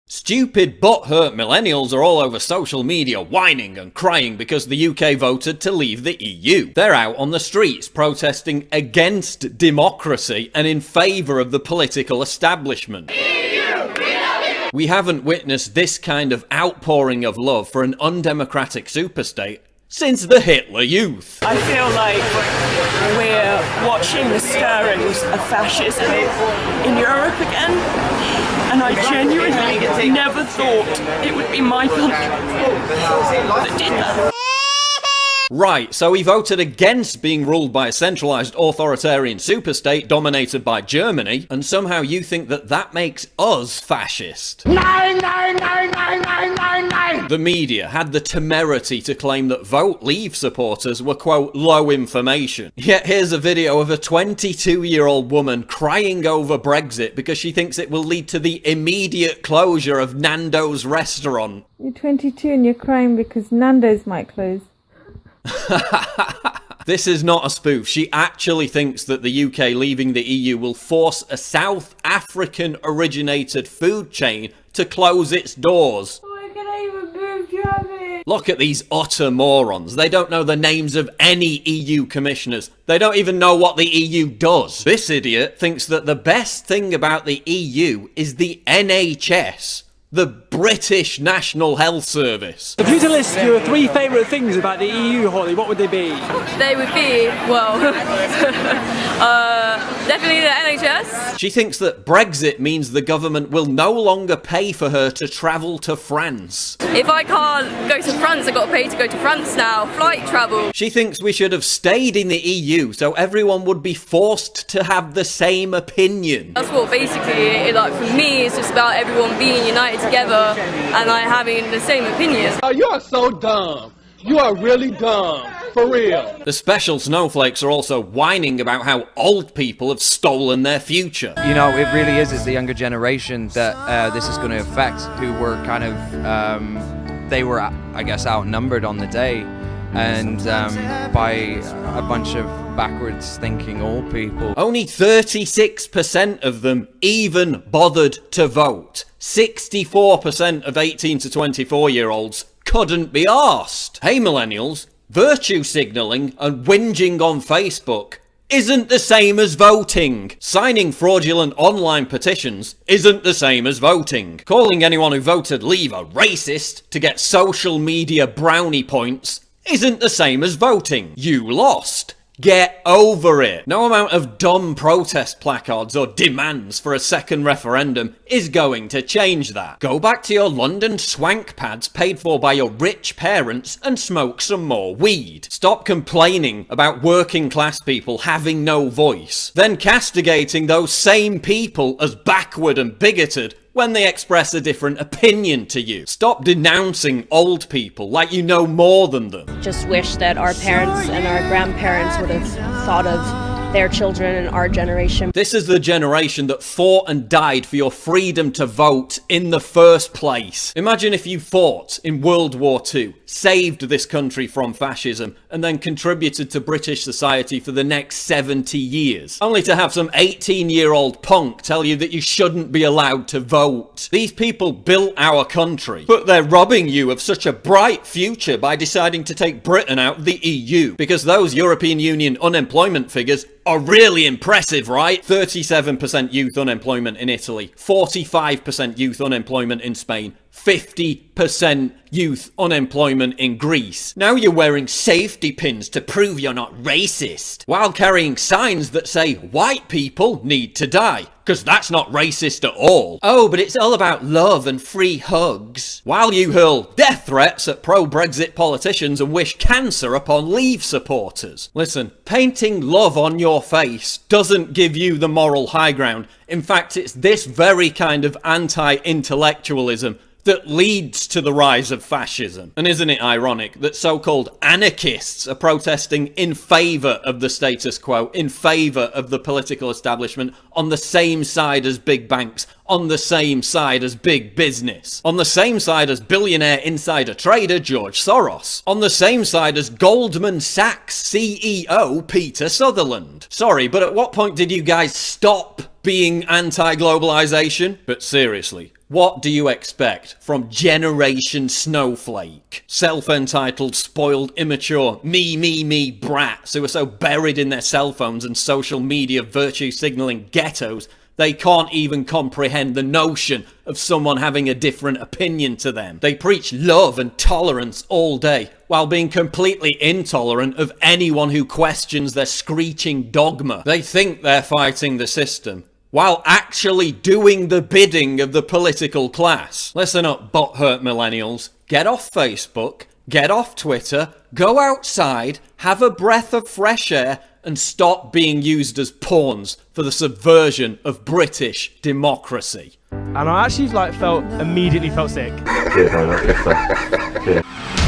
Stupid butthurt millennials are all over social media whining and crying because the UK voted to leave the EU. They're out on the streets protesting against democracy and in favour of the political establishment. We haven't witnessed this kind of outpouring of love for an undemocratic superstate since the Hitler Youth. I feel like we're watching the stirrings of fascism in Europe again. And I genuinely never thought it would be my country that did that. Right, so he voted against being ruled by a centralised authoritarian superstate dominated by Germany, and somehow you think that that makes us fascist. Nine, nine, nine, nine, nine, nine, nine. The media had the temerity to claim that Vote Leave supporters were, quote, low information. Yet here's a video of a 22-year-old woman crying over Brexit because she thinks it will lead to the immediate closure of Nando's restaurant. You're 22 and you're crying because Nando's might close. This is not a spoof. She actually thinks that the UK leaving the EU will force a South African originated food chain to close its doors. Why can I even move traffic? Look at these utter morons. They don't know the names of any EU commissioners. They don't even know what the EU does. This idiot thinks that the best thing about the EU is the NHS. The British National Health Service. If you were to list your three favourite things about the EU, Holly, what would they be? They would be, well, definitely the NHS. She thinks that Brexit means the government will no longer pay for her to travel to France. If I can't go to France, I've got to pay to go to France now. Flight travel. She thinks we should have stayed in the EU so everyone would be forced to have the same opinion. That's what basically, like for me, it's just about everyone being united together and like having the same opinion. Oh, you are so dumb. You are really dumb. For real. The special snowflakes are also whining about how old people have stolen their future. You know, it really is the younger generation that this is going to affect, who were kind of, they were, I guess, outnumbered on the day. And by a bunch of backwards thinking old people. Only 36% of them even bothered to vote. 64% of 18 to 24-year-olds couldn't be arsed. Hey millennials, virtue signalling and whinging on Facebook isn't the same as voting. Signing fraudulent online petitions isn't the same as voting. Calling anyone who voted Leave a racist to get social media brownie points isn't the same as voting. You lost. Get over it. No amount of dumb protest placards or demands for a second referendum is going to change that. Go back to your London swank pads paid for by your rich parents and smoke some more weed. Stop complaining about working class people having no voice, then castigating those same people as backward and bigoted when they express a different opinion to you. Stop denouncing old people like you know more than them. Just wish that our parents and our grandparents would have thought of their children and our generation. This is the generation that fought and died for your freedom to vote in the first place. Imagine if you fought in World War II, saved this country from fascism, and then contributed to British society for the next 70 years, only to have some 18-year-old punk tell you that you shouldn't be allowed to vote. These people built our country, but they're robbing you of such a bright future by deciding to take Britain out of the EU, because those European Union unemployment figures are really impressive, right? 37% youth unemployment in Italy, 45% youth unemployment in Spain, 50% youth unemployment in Greece. Now you're wearing safety pins to prove you're not racist, while carrying signs that say white people need to die, because that's not racist at all. Oh, but it's all about love and free hugs, while you hurl death threats at pro-Brexit politicians and wish cancer upon Leave supporters. Listen, painting love on your face doesn't give you the moral high ground. In fact, it's this very kind of anti-intellectualism that leads to the rise of fascism. And isn't it ironic that so-called anarchists are protesting in favour of the status quo, in favour of the political establishment, on the same side as big banks, on the same side as big business, on the same side as billionaire insider trader George Soros, on the same side as Goldman Sachs CEO Peter Sutherland. Sorry, but at what point did you guys stop being anti-globalization? But seriously, What do you expect from Generation Snowflake? Self-entitled, spoiled, immature, me brats who are so buried in their cell phones and social media virtue signalling ghettos they can't even comprehend the notion of someone having a different opinion to them. They preach love and tolerance all day, while being completely intolerant of anyone who questions their screeching dogma. They think they're fighting the system, while actually doing the bidding of the political class. Listen up, butthurt millennials. Get off Facebook, get off Twitter, go outside, have a breath of fresh air, and stop being used as pawns for the subversion of British democracy. And I actually immediately felt sick. Cheers, man. That's good stuff. Cheers.